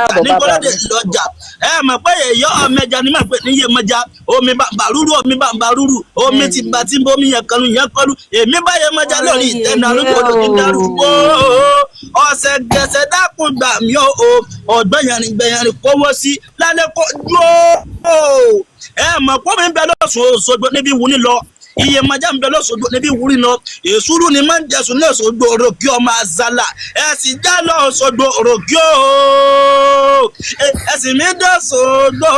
ìta ní bọ́lọ́dẹ lọ́jà mọ̀ pé èyọ́ ọmẹja ni mọ̀ pé níyẹ mọ́jà omi bàrúrú omi ti bá tí bomi yẹn kọlu èmi báyẹn mọ́jà lórí ìtẹ́nà arúgbó ní darúgbó ọ̀sẹ̀ gẹ̀ẹ́sẹ̀ dákun gbà mí o ọ̀gbẹ́yàrin kówó sí lálẹ́ kó dúró mọ̀ pé mi bẹ lọ́sọ̀ọ́sọ̀gbọ́ níbi wù ní lọ iye mọ́jà ń bẹ lọ́sọ̀ọ́sọ̀gbọ́ níbi wù ní lọ èsúrú ni máa ń jẹ̀sùn lọ́sọ̀ọ́gbọ́ òròkí ọmọ àzàlà sì já lọ́sọ̀ọ́gbọ́ òròkí ẹ̀sìn mi dọ́sọ̀ọ́gbọ́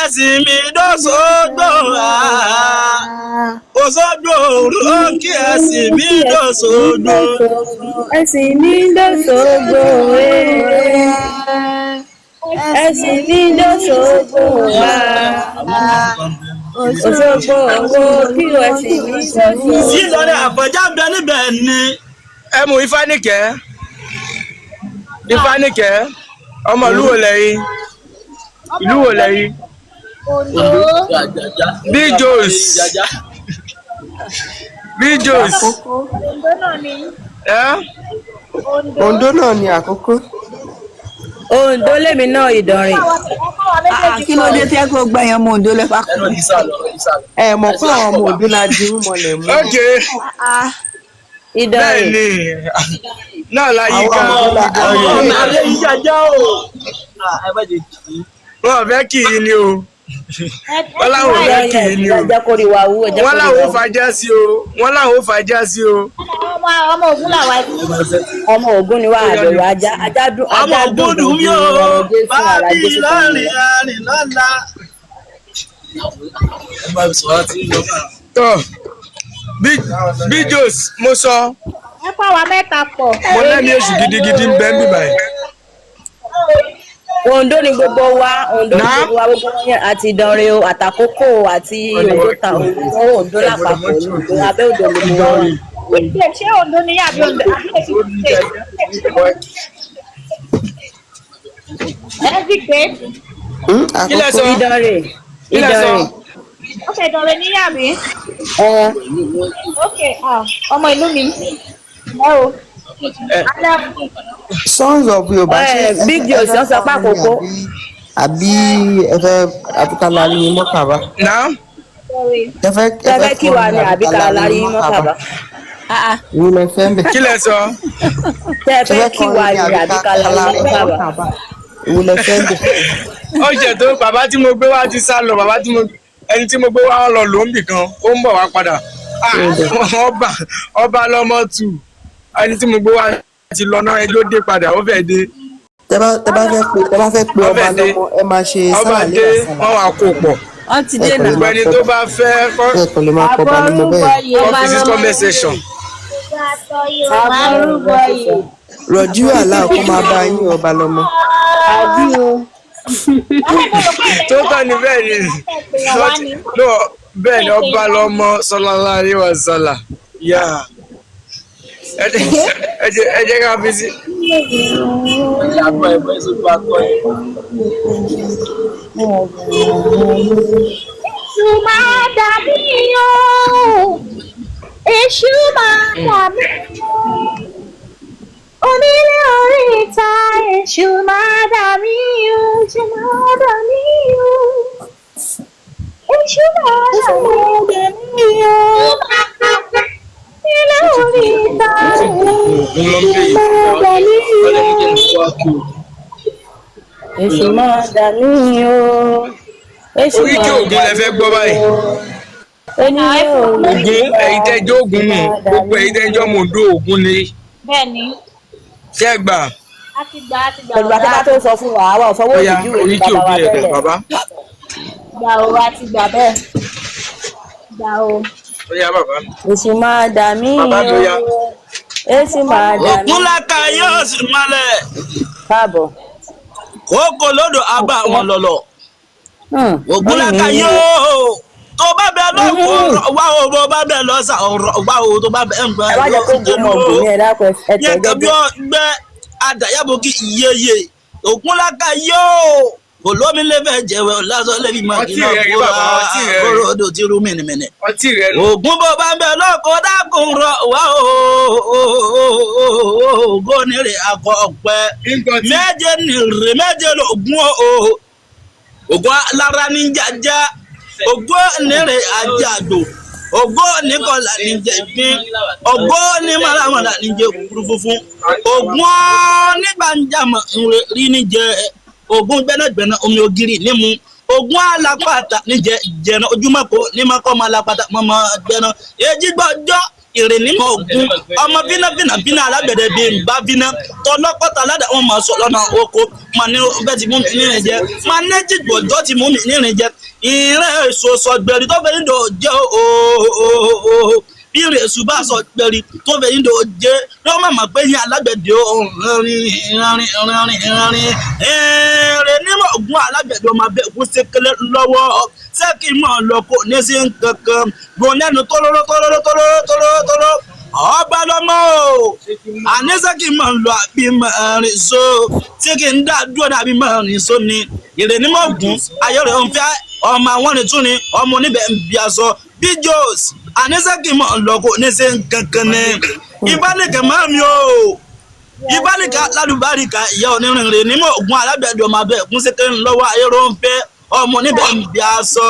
ẹ̀sìn mi dọ́sọ̀ọ́gbọ́ òsọ̀gbọ́ òròkí ẹ̀sìn mi dọ́sọ̀ọ́gbọ́ ẹ̀sìn mi dọ́sọ̀ọ́gbọ́ ẹ̀sìn mi dọ́sọ̀ọ́gbọ́ Òṣogbo owó kí o ẹ̀sìn mi dọ́sọ̀ọ́gbọ́. Sí Ìlọrin Àfọ̀njá ń bẹ níbẹ̀ ni. Ẹ mú Ifáníkẹ́ ọmọ ìlú wo lẹ́yìn Bijos Ondo náà ni àkókò. Ondo lèmi náà Ìdànrè. Kí ló dé tí ẹ kó gbẹ̀yàn ọmọ Ondo lẹ́fà kù? Ẹ mọ̀ pé àwọn ọmọ Ondo la di mọ̀lẹ̀ mú. Ìdànrè. Bẹ́ẹ̀ni náà láyé ká ọmọ alẹ́ yìí jàjà o. wọ́n fẹ́ kì í ni o wọ́n láwọn fẹ́ kì í ni o wọ́n láwọn ò fàájà sí o ọmọ Ògún làwa ọmọ Ògún ni wà àbẹ̀wò ajá dùn ọmọ Ògún dùn mí o bábí láàrin lọ́la. tọ́ Bijos mo sọ ẹ pa wa mẹ́ta pọ̀. mo lẹ́ni èṣù gidigidi ń bẹ́ ń bíbá yìí. Ondo ni gbogbo wa gbogbo yẹn àti Ìdànrè o àtàkókò àti Ondo ta Ondo lápapọ̀ Ondo abẹ́ Ondo gbogbo wa. Ṣé Ondo ni yàbí Ondo? Ẹ ti pé. Kí lẹ sọ? Ìdànrè. Okay, Ìdànrè ní yàbí. Okay, ọmọ ìlú mi. Sons of Yorùbá ṣe Big Joe ṣe sọ pé àkókò. Àbí ẹfẹ àbíkálá ní mọ́kàbá. Ẹfẹ kí wà ní àbíkálá ní mọ́kàbá. Ìwúlẹ̀ fẹ́ ń bẹ̀. Kí lẹ sọ? Ẹfẹ kí wà ní àbíkálá ní mọ́kàbá. Ìwúlẹ̀ fẹ́ ń bẹ̀. Ó jẹ́ tó bàbá tí mo gbé wá ti sá lọ ẹni tí mo gbé wá lọ ló ń bì kan ó ń bọ̀ wá padà. Ọba lọmọ tù ẹni tí mo gbé wá ti lọ náà ẹjọ́ dé padà ó fẹ́ dé. Tẹ́ bá fẹ́ pe ọba lọ́mọ ẹ máa ṣe sáà nígbà sáà. Wọ́n wá kó pọ̀. Wọ́n ti dé náà. Gbogbo ẹni tó bá fẹ́ ẹ kò lè máa kọ ọba lọ́mọ bẹ́ẹ̀. office conversation. Rọ̀jú àlá ọkọ máa bá yín ọba lọ́mọ. Tó tọ́ ni bẹ́ẹ̀ ni bẹ́ẹ̀ ni ọba lọ́mọ sallallahu alaihi wasallam. Ẹ jẹ́ ká fi sí. Èṣù máa dà mí o, èṣù máa dà mí o, onílé orí ìta èṣù máa dà mí o, èṣù máa dà mí o, èṣù máa dà mí o. Ilé orí ìta èṣù máa dà mí o. Oríkì Ògún lẹ fẹ́ gbọ́ báyìí. Ògún ẹ̀yin tẹ́jọ́ Ògún nù gbogbo ẹ̀yin tẹ́jọ́ mọ̀ọ́dọ́ Ògún ni. Bẹ́ẹ̀ni. Ṣé ẹ gbà? A ti gbà. Pẹ̀lú àtẹ́ká tó sọ fún wa, àwa ò fọwọ́ ìdíjú rẹ̀ Oríkì Ògún yẹn tẹ̀ bàbá. Gbà o, a ti gbà bẹ́ẹ̀. Gbà o. Ó yá bàbá. Èṣù máa dà mí o. Bàbá tó yá. Èṣù máa dà mí. Ògúnláka yóò sì malẹ̀. Káàbọ̀. Kókó lódò abá wọn lọ̀lọ̀. Ògúnláka yóò tó bá bẹ lọ́wọ́ wá o bó bá bẹ lọ́sà wá o tó bá bẹ ń gbọ́. Ẹ wá jẹ́ kó gbóná ògùn ní ẹ̀dá kan ẹ̀tẹ̀ yẹn kẹ́bí gẹ́gẹ́. ọgbẹ́ adàyàbò kí iyeye Ògúnláka yóò olómi lẹ́fẹ̀ẹ́ jẹ̀wẹ̀ lásán lẹ́bi máa kí náà kóra kóró odò tí rú mìnìmìnì. ògún bó bá ń bẹ lóko dákun rọ wá ògo nírè akọ ọpẹ méje nírè méje lògún ògún lára ní jàjà ògún nírè àjàdò ògún nìkọlà ní jẹ̀gbín ògún ní maramara ní jẹ kúrú funfun ògún nígbàjámọ̀ rí ní jẹ ògún gbẹ́nàgbẹ́nà omi ògiri nímú ògún alápàtà níjẹ jẹ̀nà ojúmọ́kọ ní makọ́mọ alápàtà mọ́mọ́ gbẹ́nà èjì gbọ́jọ́ ìrìnnìmọ̀ ògún ọmọ bínà alágbẹ̀dẹ bíi nbá bínà tọlọ́kọ́ta ládà wọn máa sọ lọ́nà oko mà ní bẹ́ẹ̀ ti mú mi nírin jẹ mà ní jìgbọ̀jọ́ ti mú mi nírin jẹ ìrìn èso sọgbẹ̀rì tó fẹ́ nílò jẹ́ bí ìrìn èso bá sọgbẹ̀rì tó fẹ́ nílò jẹ́ ló má mà pé yín alágbẹ̀dẹ rìn nímọ̀ ògún alágbẹ̀dẹ ọmọ abẹ́ ògún sékélé lọ́wọ́ sẹ́kì mọ̀ lọ́kọ̀ ní sí kankan gbọ̀n lẹ́nu tọ́lọ́rọ́ ọba lọmọ o àníṣẹ́kì máa ń lọ àbí máa rìn so tí kì í dá dúró dàbí máa rìn so ni ìrìnnìmọ̀ ògún ayọ̀rẹ̀ òun fẹ́ ọmọ àwọn nìtún ni ọmọ oníbẹ̀ ń bí aṣọ bí jos àníṣẹ́kì máa ń lọ kó ní sí kankan ní ìbálẹ̀kẹ̀ máa mi o ìbálẹ̀kẹ̀ lálùbáríkà ìyá onírìnrìn nímọ̀ ògún alábẹ̀dẹ̀ ọmọ abẹ́ ògún sékéré lọ́wọ́ ayọ̀rẹ̀ òun fẹ́ ọmọ níbẹ̀ ń bí aṣọ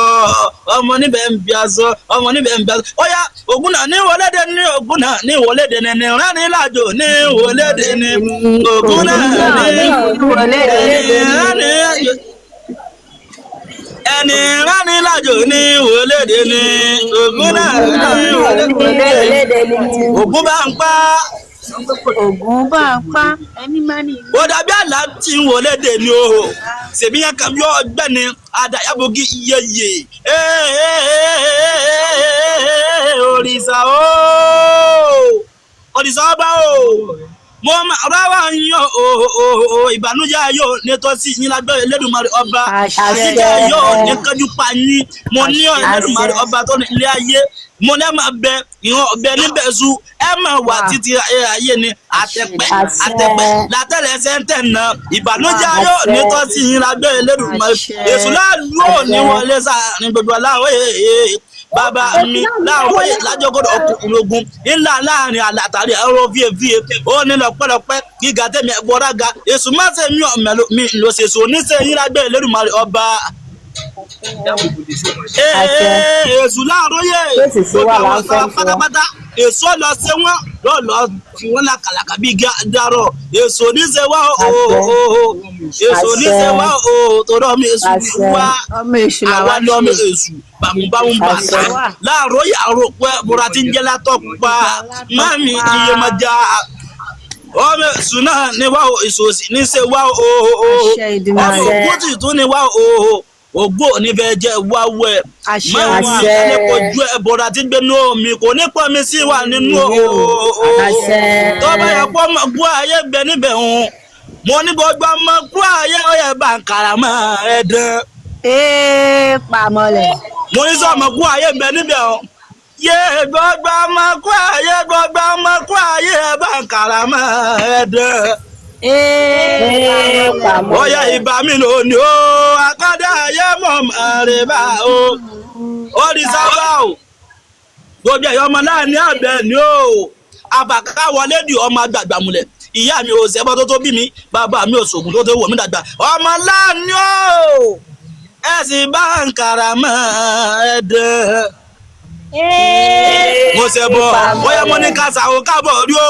ọmọ níbẹ̀ ń bí aṣọ ọmọ níbẹ̀ ń bí aṣọ ó yá ògún náà ní ìwọlédè ní ògún náà ní ìwọlédè ní rání lájò ní ìwọlédè ní ògún náà ní ìwọlédè ní rání lájò ẹni rání lájò ní ìwọlédè ní ògún náà ní ìwọlédè ní ògún bá ń pa. Ògún bá ń pa ẹni máa ní. ó dàbí àlá tí ń wọlé dè ní o ṣèbí yẹn kan bí ọgbẹ́ni adàyàbògì iyeye òrìṣà ọba o mo máa ráwà yan ìbànújẹ́ ayọ̀ nítòsí yín lágbára Elédùmarè ọba àṣìṣe ayọ̀ ní kánjú pa yín mo ní Elédùmarè ọba tó ní ilé ayé mo ní ẹ máa bẹ ìhàn ọbẹ níbẹ̀ zu ẹ máa wà títí ayé ni àtẹ̀pẹ́ látẹ̀lẹsẹ̀ ń tẹ̀nà ìbànújẹ́ ayọ̀ nítòsí yín lágbára Elédùmarè èṣù láàlú ò ní wọlé sáàrin gbogbo aláwọ̀ bàbá mi láwọn lájọgọdọ ọkùnrin ogun ńlá láàrin àlàtàrí ẹrọ fíefíe ó nílò pẹlọpẹ gíga tẹmí ẹgbọraga èṣù má ṣe mí ọmọlú mi lọ ṣèṣù oníṣẹ yín lágbẹ Elédùmarè ọba èṣù láàróyè pátápátá èṣù lọ ṣe wọn lọlọ fi wọn làkàlàkà bíi dárọ èṣù oníṣẹ wa èṣù oníṣẹ wa torí ọmọ èṣù wa àwa ni ọmọ èṣù bàmúbàmú bàtà láàárọ̀ yàrá pé bùrà tí ń jẹ́ látọ̀ pa mami iye máa já ọmọ èṣù náà ní wá èṣù òsì ní ṣe wá ọmọ ògbótì tún ní wá ògbó onífẹ́ jẹ́ wá wẹ̀ máa wà lẹ́kọ̀ọ́ ju ẹ̀bọ̀rà tí ń gbé nú omi kò ní pọ̀ mi sí wà nínú tó bá yẹ kó ọmọ gbọ́ ayé bẹ níbẹ̀ hàn mo ní gbogbo ọmọ gbọ́ ayé ọyẹ bá ń kàrà mọ́ ẹ dán. Pàmọ́lẹ̀. mo ní sọ ọmọ gbọ́ ayé bẹ níbẹ̀ hàn yé gbogbo ọmọ gbọ́ ayé bá ń kàrà mọ́ ẹ dán. Oya ìbá mi lónìí o, akọ́dá ayé mọ̀ mọ̀rẹ́ bá o. Ó di sábà o, gbogbo ẹ̀yọ́ ọmọ náà ní àbẹ̀ ni o. Àbàkà wọlé di ọmọ àgbàgbà mulẹ̀. Ìyá mi ò sẹ́bọ́ tó bí mi, bàbá mi ò sògùn tó wò mí dàgbà. Ọmọ láàánú o, ẹ sì bá ń kàrà mọ́ ẹ dẹ́. Mo ṣe bọ̀, bóyá mo ní ká sàwọ́ kábọ̀ rí o.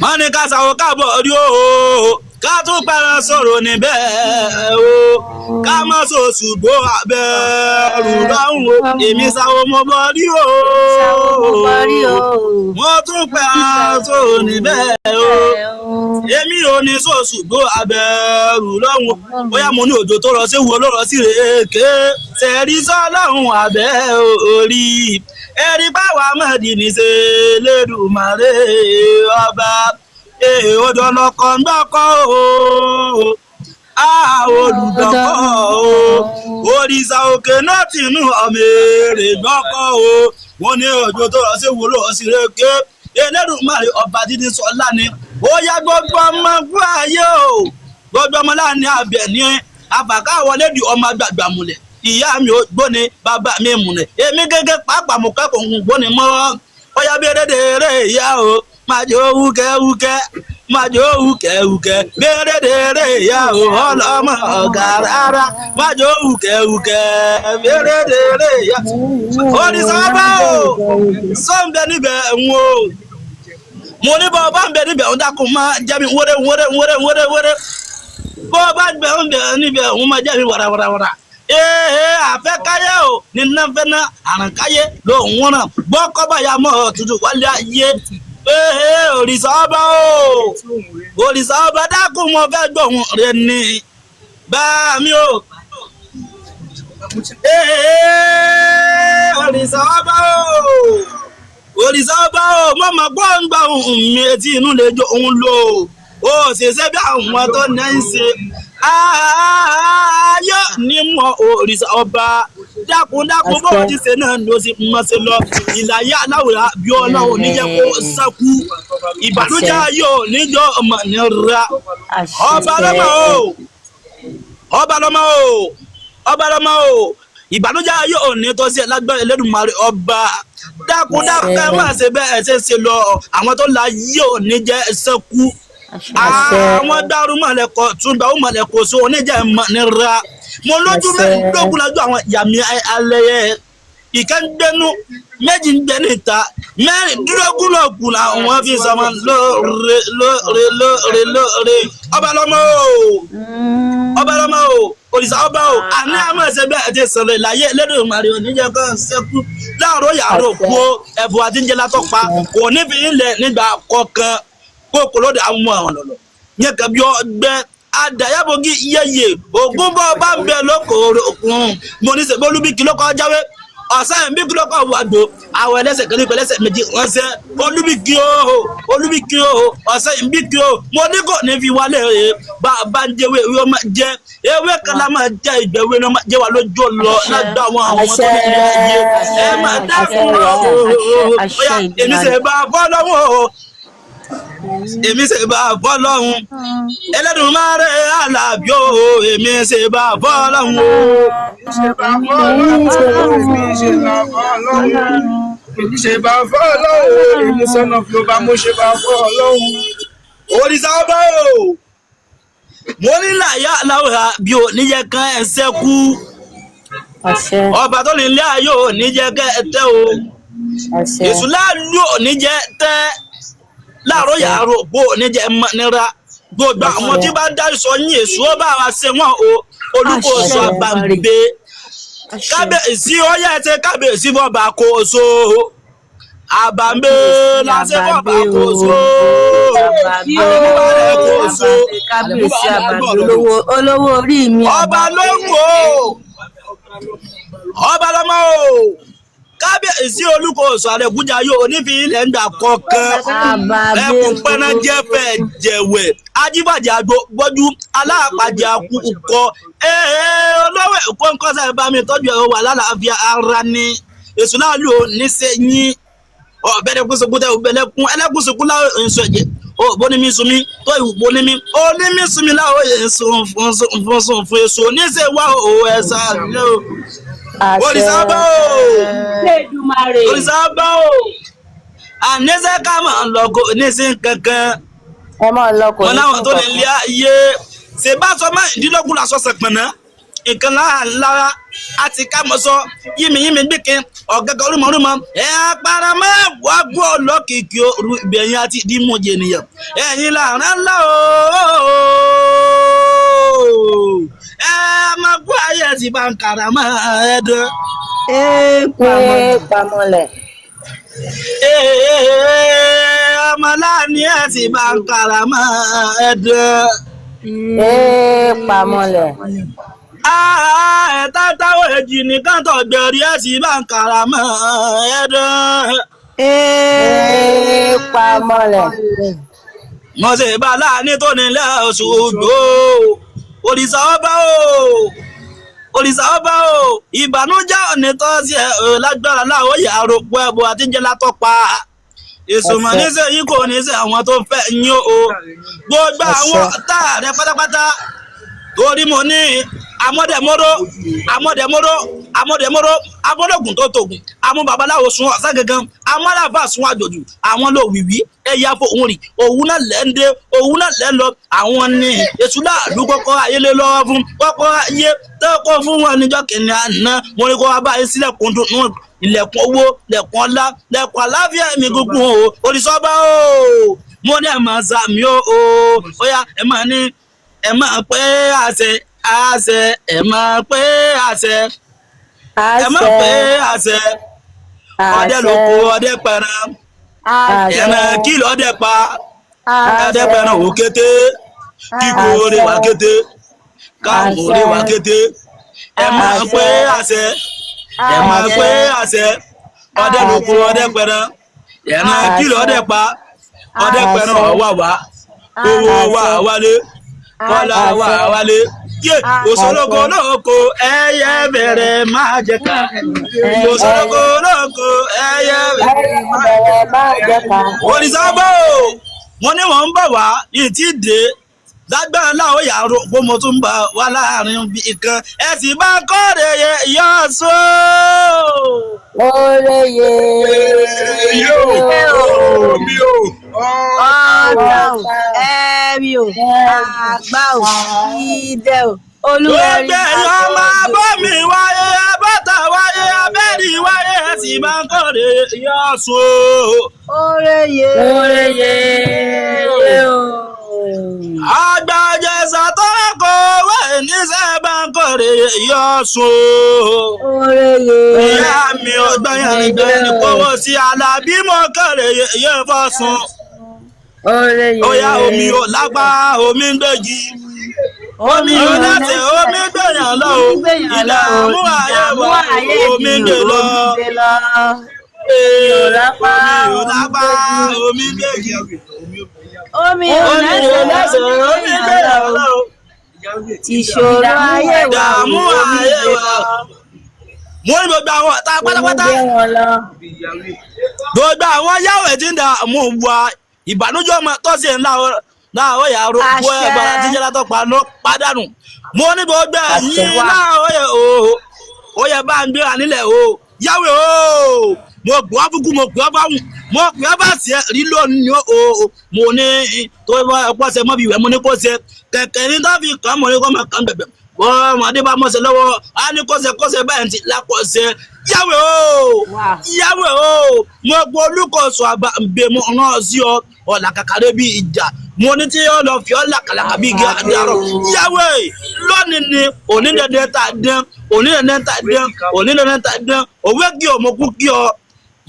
Wọ́n ní ká sàwọ́ kábọ̀ rí o, ká tún pẹ̀rẹ̀ sọ̀rọ̀ níbẹ̀ o, ká má so ṣùgbọ́n abẹ́rù lọ́hùn o, èmi sàwọ́ mo bọ̀ rí o, wọ́n tún pẹ̀rẹ̀ sọ̀rọ̀ níbẹ̀ o, èmi ò ní so ṣùgbọ́n abẹ́rù lọ́hùn o, bóyá mo ní òjò tó rọ sí wo ló rọ sí rèéké, sẹ̀rí sọ́lọ́hùn abẹ́ orí. Ẹ̀rí báwa mọ̀dì ní ṣe Elédùmarè ọba odò lọkọ̀ ń gbọ́kọ̀ o olùdókọ̀ o òrìṣà òkè náà tìǹú ọmọ èrè gbọ́kọ̀ o wọ́n ní ọjọ́ tó rọ̀ sí wúlò sí rèké Elédùmarè ọba dídí sọlá ni ó yá gbogbo ọmọ gbọ́ ayé o gbogbo ọmọ láàrin àbẹ̀ ní àfàkà wọlé di ọmọ àgbàgbà múlẹ̀ ìyá mi ò gbóni bàbá mi múlẹ̀ èmi gẹ́gẹ́ pàápàá mo kẹ́kọ̀ọ́ ń gbóni mọ́ ọyá bérédèrè ìyá o máa jẹ́ wúkẹ́ máa jẹ́ wúkẹ́ bérédèrè ìyá o ọlọ́mọ ọ̀gá rárá máa jẹ́ wúkẹ́ bérédèrè ìyá onísọ́bà o sọ́ǹbẹ níbẹ̀ ń wo mo ní bọ́ bá ń bẹ níbẹ̀ ń dákun máa jẹ́ mi wéré bọ́ bá ń bẹ níbẹ̀ ń máa jẹ́ mi wàràwàrà àfẹ́káyé o ní náfẹ́ná àrànkáyé ló ń wọ́n náà gbọ́ kọ́bà ya mọ́ tuntun wálé ayé òrìṣà ọba dákun mo fẹ́ gbóhùn rẹ ní bá mi o òrìṣà ọba o mọ́mọ́ gbọ́ngbà ohun mi etí inú lè jó òun lò ó ṣèṣẹ́ bí àwọn tó náà ń ṣe ayé ní mọ òrìṣà ọba dákun bó ti ṣe náà ló sì mọ ṣe lọ ìlàyé aláwòrán bí ọlọ́run níjẹ́ kó sákú ìbànújẹ́ yóò níjọ ọmọ nira ọba lọ́mọ o ìbànújẹ́ yóò ní tó sí lágbára Ẹlẹ́dùmarè ọba dákun ẹ má ṣe bẹ́ẹ̀ ṣe lọ àwọn tó la yóò níjẹ́ sákú àwọn dárúmọ̀lẹ́kọ̀ túnbà ọmọlẹ́kọ̀ so oníjà ẹ̀mọ̀ nira mo lójú mẹ́rìndínlógún lọ́jọ́ àwọn yàmí alẹ́yẹ ìkẹ́ńgbẹ́nu méjì ń gbẹ́ níta mẹ́rìndínlógún lọ́gùn làwọn fi sọmọ lóore ọba lọ́mọ o òrìṣà ọba o àní àmọ́ ẹ̀sẹ̀ bẹ́ẹ̀ ti sọ̀rọ̀ ìlàyé Ẹlẹ́dùmarè oníjẹ́ kan ṣẹ́kù láàárọ̀ yàrá òkú ẹ̀bùn àtijọ́ látọ̀pa kò nífi ilẹ̀ nígbà kọ̀ọ̀kan kókò lóde àwọn ọmọ àwọn lọlọ yẹn kàbí ọgbẹ adàyàbọgí yẹyẹ ògún bọ bá ń bẹ lókòrò òkun mo ní sẹ bọlú bí kìlọ kọ jáwé ọsẹ bí kìlọ kọ wàgbó àwọn ẹlẹ́sẹ̀ kan ní pẹlẹsẹ méjì ránṣẹ́ olúbíkí o ọsẹ ìbíkí o mo ní kò ní fi wálé rè bá ń jẹwé ewé ọmọ jẹ ewé kan lá máa jẹ ìgbẹwé ní ọmọ jẹ wà lójú lọ lágbà àwọn tó ní ilé ayé ẹ máa dákun lọ èmi sẹ bá fọlọ́wọ́ èmi ṣe bá fọlọ́hún Ẹlẹ́dùmarè Àlàbí o èmi ṣe bá fọlọ́hún èmi ṣe bá fọlọ́hún èmi sọ́nà fún ọba mo ṣe bá fọlọ́hún. òrìṣà ọba o mo ní láyà láwùrà bí o níjẹ kan ẹ ṣẹ́kù ọba tó ní ilé ayé o níjẹ kan ẹ tẹ́ o èṣù láàlú ò níjẹ tẹ́ láàárọ̀ yàrá òbó oníjẹ nira gbogbo àwọn tí bá ń dárí sọ yín èso bá wa ṣe wọn o Olúkòso Àbàǹgbé kábíyèsí ọyá ẹtẹ kábíyèsí bọba kóso Àbàǹgbé láṣẹ bọba kóso kábíyèsí Àbàǹgbé olówó orí mi ọba lóko ọba lọmọ o kábíyèsí Olúkòso Àrẹ̀gúnjà yóò onífi ilẹ̀ ń gbà kọ̀ọ̀kan ẹkùn pẹ́ná jẹ́fẹ̀ jẹ̀wẹ̀ ajíbàjẹ́ àgbo gbọ́jú aláàpàjẹ́ àkùkọ olówó ẹ̀kọ́ ńkọ́sẹ̀ bá mi tọ́jú ẹ̀rọ wà lálàáfíà ara ni èso náà lò ní sẹ́yìn ọ̀bẹ̀rẹ̀kùnsùnkún tẹ̀ ọ̀bẹ̀lẹ̀kùn ẹlẹ́kùnsùnkún láwọn èso ẹ̀jẹ̀ bónímí sunmi tó ìwúbónímí onímí sunmi láwọn èso fún èso oníṣẹ́ wà ó ẹ̀sà lé o. Òrìṣà ọba o àníṣe ká máa ń lọkọ níṣẹ kankan wọn láwọn tó lè lé ayé ṣe bá sọ máa ìdílógún làṣọ sẹpẹnà nǹkan lára àti kámọsọ yìmìyìmì gbẹkẹ ọgẹgẹ olúmọlúmọ àparamọ wàá gbọ́ lọkìkì òru ìbẹ̀yìn àti ìdímọ̀jẹ̀ ènìyàn ẹ̀yin làrá ńlá o máa gbọ́ ayé ti bá ń kàrà máa ẹ̀dùn. pamọ́lẹ̀. ọmọ láàánú ẹ̀ ti bá ń kàrà máa ẹ̀dùn. pamọ́lẹ̀. ẹ̀ta táwọn èjì nìkan tó gbẹ̀rí ẹ̀ ti bá ń kàrà máa ẹ̀dùn. pamọ́lẹ̀. mo ṣe bá láàánú tó nílẹ̀ oṣù gbòó. Òrìṣà ọba o ìbànújẹ́ òní tó ṣe lágbára láwọ yàrá òpó ẹbọ àtijọ́ látọpa èso mọ̀ níṣẹ́ yín kò ní ṣe àwọn tó fẹ́ yín o gbogbo àwọn ọ̀tá rẹ pátápátá torí mo ní amọ́dẹ̀gùn tó tògùn àwọn babaláwo sun ọ̀sán gangan àwọn aláàbà sun àjòjù àwọn ló wìwí ẹ̀yà fòun rì òun náà lẹ́ńdé òun náà lẹ́ńlọ àwọn ní èṣù láàlú kọ́kọ́ ayé lé lọ́wọ́ fún kọ́kọ́ ayé tọ́kọ́ fún wọn níjọ́ kìnìún àná mo ní kó wá báyìí sílẹ̀kùn dùn ilẹ̀kùn owó lẹ̀kùn ọlá lẹ̀kùn àláfíà mi gbogbo o òrìṣọ́bá o mo ní ẹ̀ máa sàmì o ó yá ẹ̀ máa ní ẹ̀ máa pé àṣẹ ẹ̀ máa pé àṣẹ ẹ̀ máa pé àṣẹ ọdẹ lóko ọdẹ pẹran ẹran kìlọ̀ ọdẹ pa ọdẹ pẹran òkété kíkó rè wá kété káàmù rè wá kété ẹ̀ máa pé àṣẹ ẹ̀ máa pé àṣẹ ọdẹ lóko ọdẹ pẹran ẹran kìlọ̀ ọdẹ pa ọdẹ pẹran ọwà wá owó wà wálé kọ́lá wà wálé yé òṣòlógo lóko ẹyẹ bẹ̀rẹ̀ máa jẹ ká òṣòlógo lóko ẹyẹ bẹ̀rẹ̀ máa jẹ ká. Òrìṣàbọ̀ wọn ní wọn ń bọ̀ wá yìí tí dé lágbára láwọn yàrá òpó mo tún bá wà láàrin bí kan ẹ sì bá kọ́ọ̀rẹ́ yẹ ìyá ọ̀ṣọ́. Oreye mi ò ọ̀rọ̀ ẹ̀rí o àgbà o ìdẹ o olúwẹ̀rí. gbogbo èèyàn máa bọ́ mi wáyé abọ́tà wáyé abẹ́rì wáyé ẹ sì bá kọ́ọ̀rẹ́ ìyá ọ̀ṣọ́. Oreye o. Àgbàjẹsà tó kọ wẹ níṣẹ́ bá ń kọ̀rẹ́ yọ̀sùn. Ìyá mi ọgbọ́n yẹn gbé ní kówó sí Alábí mọ́ kọ̀rẹ́ yẹ fọ́sùn. Óyá omi ò lápá omi ń gbèjì. Omi ò láti omi gbèyàn lọ o. Ìdààmú ayé wa omi ń gbè lọ. Omi ò lápá omi ń gbèjì. Omi ò lẹ́sẹ̀ omi gbéyàwó lọ. Ìṣòro ayé wa ìdààmú ayé wa. Mo ní gbogbo àwọn ọ̀tá pátápátá. Gbogbo àwọn yàwó tí ń dààmú wa ìbànújẹ́ ọmọ tó ṣe ńlá láàárọ̀ yà ró bó ẹgbẹ́ láti jẹ́ látọ̀ pa ló pàdánù. Mo ní gbogbo ẹ̀yìn láàárọ̀ yẹ ó yẹ bá ń gbéra nílẹ̀ o. Yàwó o mo gbọ́ fúnkú mo gbọ́ fáwọn mo gbọ́ bá ṣe rí lónìí o mo ní tó bá ṣe mọ́ bí ìwẹ̀ mo ní kó ṣe kẹ̀kẹ́ ní tó fi kàn mo ní kó máa kàn bẹ̀bẹ̀ wọ́n ọmọdé bá mọ̀ ṣe lọ́wọ́ á ní kó ṣe báyìí ti lákọ̀ọ́ṣe yàwó o mo gbọ́ olùkọ́sọ àgbà mo rán sí ọ ọ̀là kàkàrẹ́ bí ìjà mo ní tí yóò lọ fi ọ́ làkàlàkà bí igi àdàrọ̀ yàwó lónìí ni onídẹ̀ẹ́dẹ́ ta dán òwe kí ọ mo kú kí ọ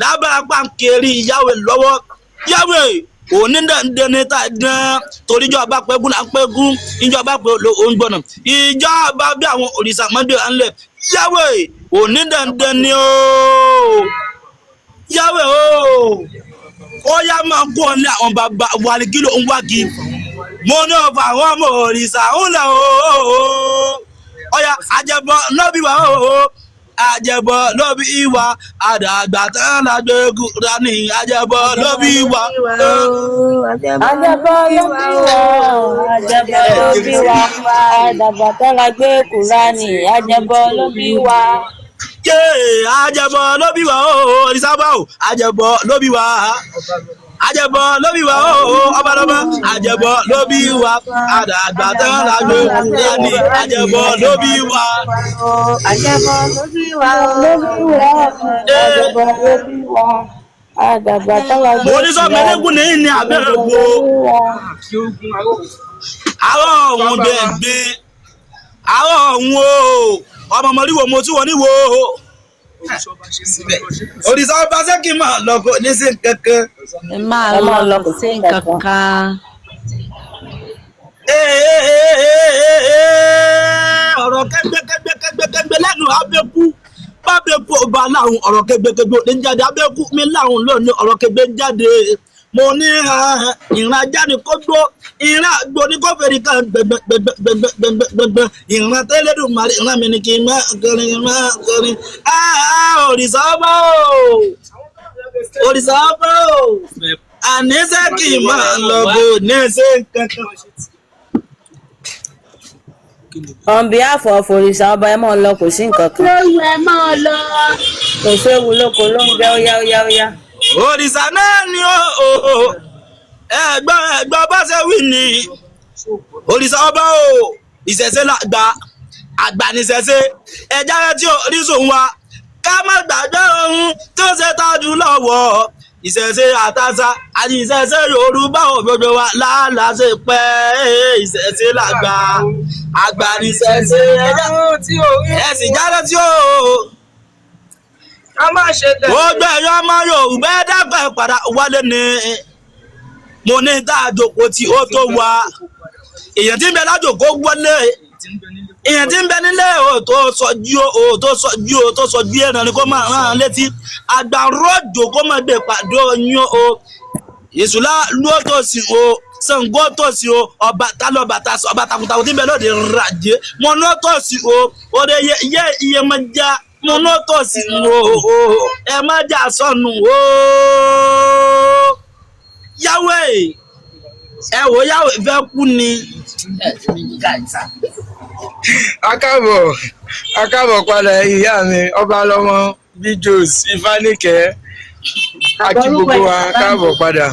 lábára pàǹkẹ́rì ìyáwó lọ́wọ́ yàwó onídẹ̀ẹ́dẹ́ ta dán torí ìjọba pẹ́gún là ń pẹ́gún ìjọba pẹ́ òǹgbọ̀nà ìjọba bí àwọn òrìṣà mọ́dé à ń lẹ̀ yàwó onídẹ̀ẹ́dẹ́ ni ó yàwó ó yá máa kó ọ ní àwọn bàbá wàlí kí ló ń wá kí mo ní ọ̀fọ̀ àwọn ọmọ òrìṣà ń lẹ̀ ọ̀yà àjẹbọ lọ́bí wa àjẹbọ lọ́bí wa àdàgbà tán lágbé kúrò ní àjẹbọ lọ́bí wa. Àjẹbọ lọ́bí wa àdàgbà tán lágbé kúrò ní àjẹbọ lọ́bí wa. Àjẹbọ lọ́bí wa Òrìṣàbá àjẹbọ lọ́bí wa. Àjẹbọ lóbi wa ọbalọba àjẹbọ lóbi wa àdàgbà tán lágbó lẹni àjẹbọ lóbi wa. Àjẹbọ lóbi wa àjẹbọ lóbi wa àdàgbà tán lágbó. Mo ní sọ mẹ́lẹ́gùn ní ní abẹ́rẹ́ wo. Àwọn ọ̀hún gbẹ̀gbẹ́ àwọn ọ̀hún ọmọ mọ̀ríwò mo tí wọ́n ní wo. Òrìṣàbá ṣé kí n máa lọ kó ní sí kankan. Ẹ máa lọ kó sí kankan. Ọ̀rọ̀ kẹ́gbẹ́kẹ́gbẹ́ lẹ́nu abẹ́kú bábẹ́kú ọba láhùn ọ̀rọ̀ kẹ́gbẹ́kẹ́gbẹ́ òní jáde abẹ́kú mi láhùn lónìí ọ̀rọ̀ kẹ́gbẹ́ jáde. Mo ní ìran ajá ni kó gbó ìran àgbo ní kó fèrè kan gbẹgbẹgbẹgbẹgbẹgbẹ ìran tẹ́lẹ̀dùmarè ìran mi ni kì í má kọrin. Òrìṣàbá òrìṣà ọba o àníṣe kì í máa lọ bó ní ṣe kankan. On behalf of òrìṣà ọba ẹ máa lọ kò sí nǹkan kan. lóyún ẹ máa lọ. Kò séwu lóko ló ń bẹ óyá. Òrìṣà náà ni ó ẹ̀gbọ́n bá ṣe wí ni òrìṣà ọba o ìṣẹ̀ṣe làgbà àgbà níṣẹ̀ṣe ẹ̀já rẹ̀ tí orísun wa ká má gbàgbé ohun tó ṣe tájú lọ́wọ́ ìṣẹ̀ṣe àtàṣà àti ìṣẹ̀ṣe Yorùbá òdodo wa láàlàṣe pẹ́ ìṣẹ̀ṣe làgbà àgbà níṣẹ̀ṣe ẹ̀sìn jáde tí ó gbogbo ẹ̀yọ́ ọmọ Yorùbá ẹ dákọ̀ ẹ̀ padà wálé ni mo ní tá a jókòó tí ó tó wá èèyàn tí ń bẹ lájòkó wọlé èèyàn tí ń bẹ nílé o tó sọjú ẹ̀ràn ni kó máa rán an létí àgbàròjò kó máa gbé pàdé oyún o ìṣúlá ló tó sí o Ṣàngó tó sí o ọba tálọ́bàtà ọba takuntakun tí ń bẹ lóde ràjé mo ní tó sí o òde yẹ iye máa já mo ní tó sí o ẹ má jà sọnù o yàwé ẹ wò yàwé fẹ́ kú ni. akábọ̀ padà ìyá mi ọba lọ́mọ bíjòs Ifáníkẹ́ akí gbogbo wa káàbọ̀ padà.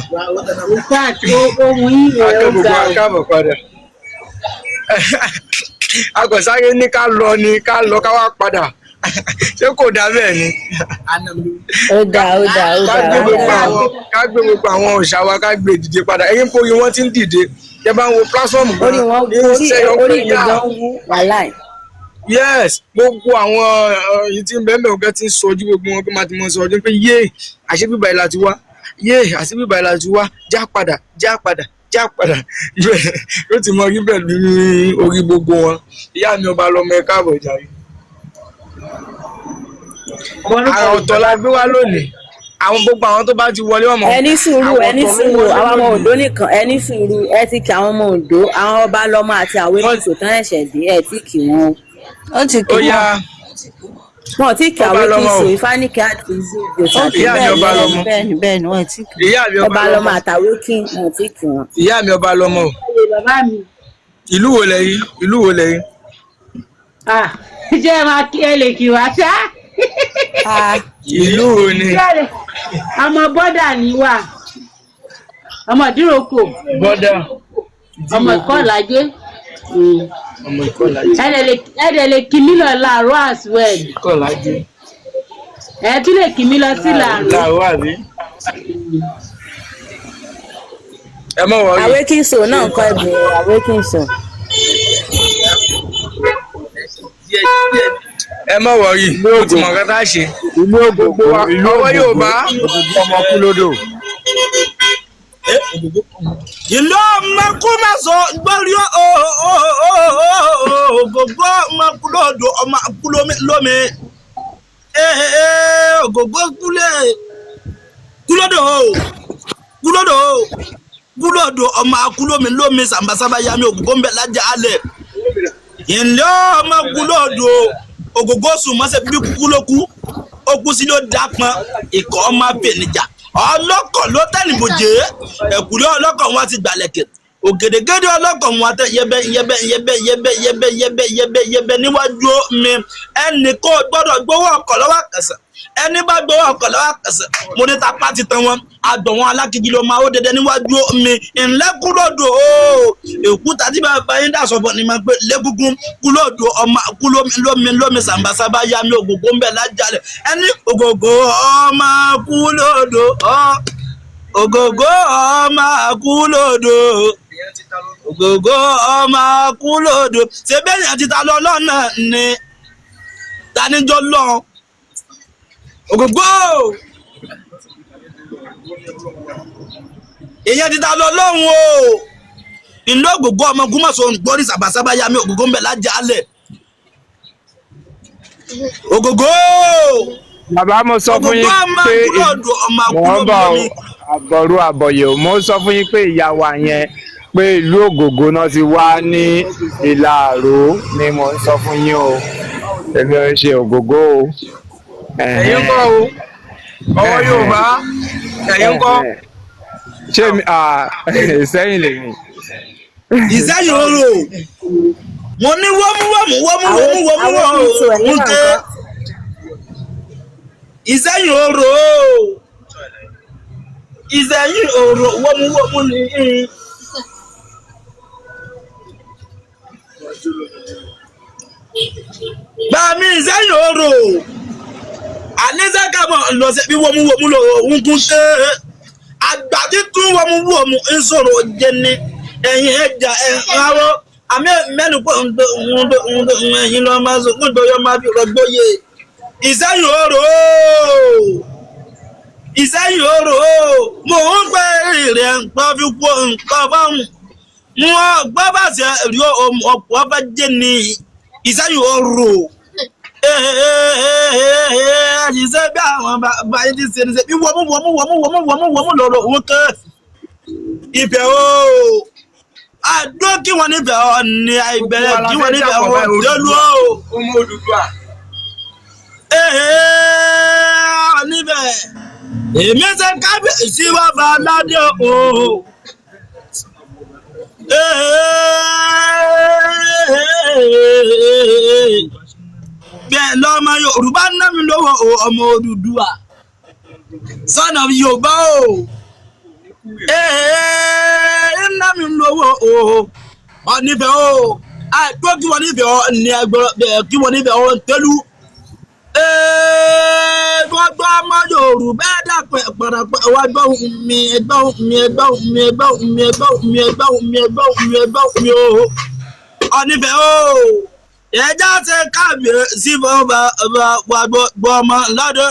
Káàbọ̀ padà. Akọ̀sáré ní ká lọ ká wá padà ṣé kò dá bẹ́ẹ̀ ni. Ó dá. ká gbé gbogbo àwọn òòṣà wa ká gbé dìde padà ẹ̀yìn pé orí wọn ti ń dìde ẹ bá ń wo platform gan orí mi gan wú wàhálà. Yes, gbogbo àwọn èyí tí ń bẹ́ẹ̀ mẹ́wọ̀n gẹ́ ti ń sọ ojú gbogbo wọn pé máa ti mọ sọ ọdún pé yé àṣẹ bíbá ìlà ti wá já padà yóò ti mọ rí bẹ́ẹ̀ ní orí gbogbo wọn. Ìyá mi ọba lọmọ ẹ káàbọ̀ jàre. Àrà ọ̀tọ̀ la gbé wá lónìí àwọn gbogbo àwọn tó bá ti wọlé ọmọ. Ẹni sùúrù àwọn ọmọ Oǹdó nìkan ẹni sùúrù ẹ ti kí àwọn ọmọ Oǹdó àwọn ọba lọmọ àti àwọn èkìtì tán ẹ̀ṣẹ̀ dé ẹ ti kí wọn. Ó ti kí wọn. Wọn ti kí àwọn èkìtì Ifáníkẹ́ àti Ìjòsà bẹ́ẹ̀ni wọn ti kí ọba lọmọ àtàwọn kí wọn ti kí wọn. Ìyá mi ọba lọmọ o. Ìlú wo lẹ́yìn? Jẹ́ máa kí ẹ lè kí wá ṣá. Ìlú wo ni? Ọmọ bọ́dà ni wà. Ọmọ Ìdíròkò. Bọ́dà. Ọmọ Ìkọ́làjé. Ẹ̀dẹ̀ lè kí mi lọ láàárọ̀ as well. Ìkọ́làjé. Ẹ tún lè kí mi lọ sí láàárọ̀. Láàárọ̀ àbí? Ẹ mọ̀ wọ́n rí. Àwékìnsò náà kọ́ ẹ̀bùn àwékìnsò. Ẹ má wọrí ó ti mọ̀ nǹkan tá a ṣe. Ìlú Ògògbò ọwọ́ Yorùbá. Ògògbò ọmọ kú lódò. Ìlú ọmọ kú máa sọ gbọ́rí Ògògbò ọmọ kú lódò ọmọ kú lómi. Ògògbò kúlódò ọmọ kú lómi sàmbàsábà yami Ògògbò ń bẹ lájà alẹ̀. Ìlú ọmọ kú lódò Ògògbò sùn mọ́sẹ̀ bí kúkú ló kú ó kú sí ló dápọn ikọ̀ ọmọ abẹnijà ọlọ́kọ̀ ló tẹnibòjé ẹ̀kúlé ọlọ́kọ̀ wọn ti gbàlẹ̀kẹ̀ ògèdègèdè ọlọ́kọ̀ wọn tẹ yẹbẹ níwájú mi ẹnì kó gbọ́dọ̀ gbowó ọkọ̀ lọ́wọ́ àkàsà ẹni bá gbowó ọkọ̀ lọ́wọ́ àkàsà mo ní tapá ti tán wọn àgbọ̀n alákìjì ló máa ó dédé níwájú mi ìlẹ́kúlódò èkúta tí bàbá yín dàsọ̀bọ̀ ni máa gbé lẹ́gúngún kúlódò ọmọ kúlómi sàmbàsábà yá mi Ògògbò ń bẹ̀ lájàlẹ̀ ẹni Ògògbò ọmọ kúlódò Ògògbò ọmọ kúlódò Ògògbò ọmọ kúlódò ṣe bẹ́ẹ̀ àti ta lọ lọ́nà ni tanijọ́ lọ Ògògbò. Èyàn ti ta lọ lọ́hùn o ìlú Ògògbò ọmọ gúnmọ̀sọ̀ gbọ́rí sàbàsábà yá mi Ògògbò ń bẹ̀ lájà alẹ̀ Ògògbò. Bàbá mo sọ fún yín pé wọ́n bọ̀ àbọ̀rú àbọ̀yẹ̀ mo sọ fún yín pé ìyá wa yẹn pé ìlú Ògògbò náà ti wá ní Ìlà-Àró ni mo ń sọ fún yín o èmi ò ṣe Ògògbò o. Ẹ̀yin kọ́ o. ọwọ́ Yorùbá ẹ̀yin ń kọ́. ṣé mi Ìsẹ́yìn lèmi. Ìsẹ́yìn orò mo ní wọ́múwọ́mú ń ké Ìsẹ́yìn orò Ìsẹ́yìn orò wọ́múwọ́mú ni. Bàmí Ìsẹ́yìn orò àníṣàkàmọ̀ lọ́sẹ̀ bí wọ́múwọ́mú lọ ń kún ké àgbà títún wọ́múwọ́mú ń sọ̀rọ̀ jẹni ẹ̀yìn ẹja ẹ̀hánwó àmì mẹ́nu pọ̀ ẹ̀yìn lọ́ máa sọ fún ìdọ́yọ́ máa fi rọgbóyè Ìsẹ́yìn orò Ìsẹ́yìn orò mò ń pẹ́ rẹ̀ nǹkan fi kú nǹkan fáwọn wọn gbọ́ bá ṣe rí ọ̀pọ̀ bá jẹ́ ní Ìsẹ́yìn orò àṣìṣe bí àwọn bàbá yìí ti ṣe ní ṣe bí wọ́mú lọ́rọ̀ òun kẹ́ ibẹ̀ o àdó kí wọ́n níbẹ̀ ọ ní àìbẹ̀rẹ̀ kí wọ́n níbẹ̀ ọ lólu o ọmọ Odùduwà. níbẹ̀ èmi ṣe kábíyèsí wà bá aládé o bẹ́ẹ̀ lọ́mọ Yorùbá ná mi lọ́wọ́ ọmọ Odùduwà son of Yorùbá o ná mi lọ́wọ́ ọ níbẹ̀ o àìpé kí wọ́n níbẹ̀ ọ ní agbọ̀rọ̀ kí wọ́n níbẹ̀ ọ tẹ́lú gbogbo ọmọ Yorùbá dàpọ̀ pàràpọ̀ wá gbọ́ mi o ọ níbẹ̀ o ẹja ṣe kábíyèsí bàbá wa gbọ́ ọmọ ládé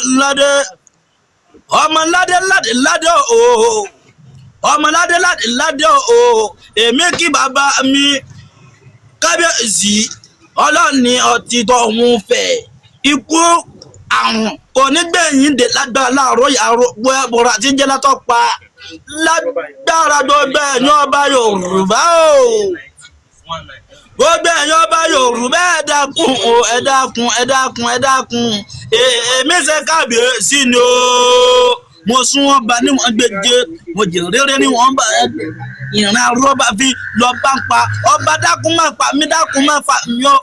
o ọmọ ládé o èmi kí bàbá mi kábíyèsí ọlọ́ni ọtí tó ń fẹ́ ikú àrùn kò ní gbẹ̀yìn dé lágbára láàárọ̀ yàrá bọ̀rọ̀ àti jẹ́ látọ̀ pa lágbára gbogbo ẹ̀yìn ọba Yorùbá o gbogbo ẹ̀yìn ọba Yorùbá ẹ dákun èmi ṣe kábíyèsí ni o mo sún wọn bá níwọ̀n gbèjé mo jẹ rere níwọ̀n bá ìran rọ́bà fi lọ bá ń pa ọba dákun má pa mí dákun má fa mi o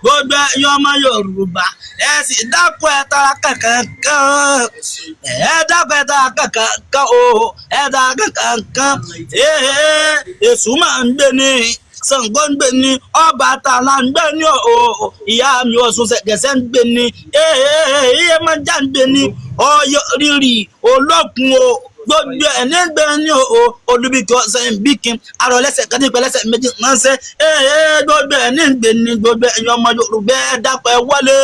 gbogbo ẹ̀yin ọmọ Yorùbá ẹ sì dákun ẹ tara kankan ẹ dákun ẹ tara kankan o ẹ tara kankan èṣù máa ń gbé ní Ṣàngó ń gbé ní Ọbàtálá ń gbé ní ìyá mi Ọ̀ṣun Ṣẹ̀gẹ̀ṣẹ̀ ń gbé ní Iyemọja ń gbé ní Ọ̀yọ́ rírì Olókun o gbogbo ẹni gbé ní Olúbíkí Ọ̀ṣẹ́yìnbíkí Arọ̀lẹ́sẹ̀ kan nípa ẹlẹ́sẹ̀ méjì ránṣẹ́ gbogbo ẹni gbé ní gbogbo ẹ̀yin ọmọ Yorùbá ẹ dákun ẹ wọlé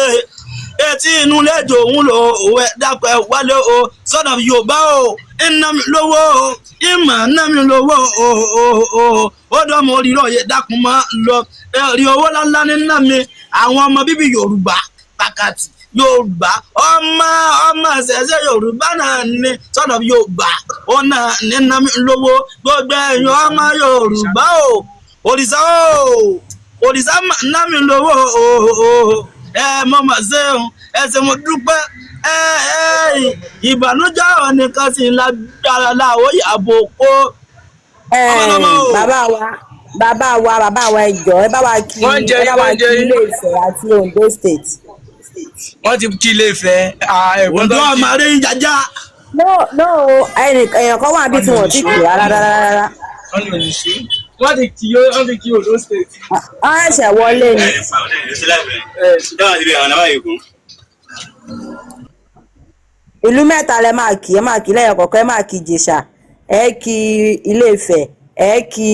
etí inú lẹ́jọ̀ òun lò ó ẹ dákun ẹ wọlé o son of Yorùbá o iná mi lówó o ìmọ̀ iná mi lówó o ó dán mọ́ orí lọ́ọ̀yẹ dákun máa lọ ẹ̀rí owó ńláńlá nínú mi àwọn ọmọ bíbí Yorùbá pàkàtì Yorùbá ọmọ ṣẹ̀ṣẹ̀ Yorùbá náà ní son of Yorùbá ó náà nínú mi lówó gbogbo ẹ̀yin ọmọ Yorùbá o òrìṣà náà mi lówó o mo mà ṣe ẹsẹ̀ mo dúpẹ́ ìbànújẹ́ ọ̀nìkan sì lágbára láwọ̀ yàbò kó. bàbá wa ẹjọ ẹ bá wa kí Ilé-Ifẹ̀ àti Ondo State. wọ́n ti kí Ilé-Ifẹ̀ Ondo àmàlẹ́ ìjàjà. no èèyàn kan wà bí tí wọ́n ti kì rárá. wọ́n ti kí Ondo State. wọ́n ẹ̀ṣẹ̀ wọlé ni. ìlú mẹ́ta lẹ máa kí lẹ́yìn kọ̀ọ̀kan ẹ máa kí Ìjẹ̀ṣà ẹ kí Ilé-Ifẹ̀ ẹ kí